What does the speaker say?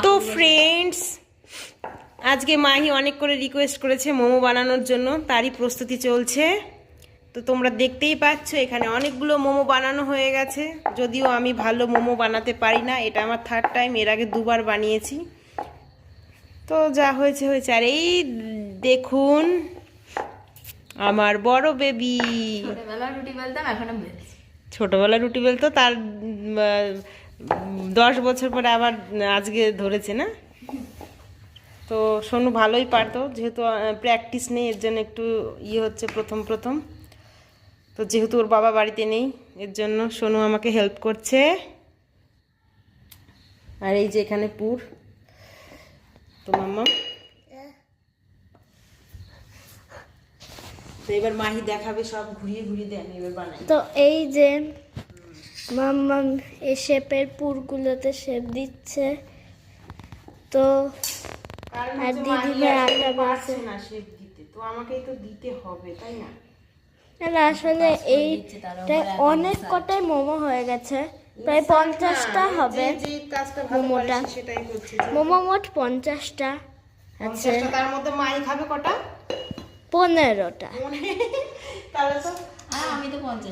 তো ফ্রেন্ডস, আজকে মাহি অনেক করে রিকোয়েস্ট করেছে মোমো বানানোর জন্য, তারই প্রস্তুতি চলছে। তো তোমরা দেখতেই পাচ্ছ এখানে অনেকগুলো মোমো বানানো হয়ে গেছে। যদিও আমি ভালো মোমো বানাতে পারি না, এটা আমার থার্ড টাইম, এর আগে দুবার বানিয়েছি। তো যা হয়েছে হয়েছে। আর এই দেখুন আমার বড় বেবি। ছোটবেলা রুটি বেলতো, তার 10 বছর পরে আবার আজকে ধরেছে না। তো সোনু ভালোই পারতো, যেহেতু প্র্যাকটিস নেই এর জন্য একটু হচ্ছে প্রথম প্রথম। তো যেহেতু ওর বাবা বাড়িতে নেই, এর জন্য সোনু আমাকে হেল্প করছে। আর এই যে এখানে পুর, তো মাম্মা তো এবার মাহি দেখাবে সব ঘুরিয়ে ঘুরিয়ে দেন এবার বানাই। তো এই যে মাম্মাম এই শেপের পুরগুলোতে শেপ দিচ্ছে। তো আর দিদিভাই আটা পারছে না শেপ দিতে, তো আমাকেই তো দিতে হবে, তাই না? না আসলে এইটা অনেক কটাই মোমো হয়ে গেছে, প্রায় 50টা হবে মোমোটা। মোমো মোট 50টা আছে, তার মধ্যে মাই খাবে কটা? 15টা। তাহলে তো আমি তো 50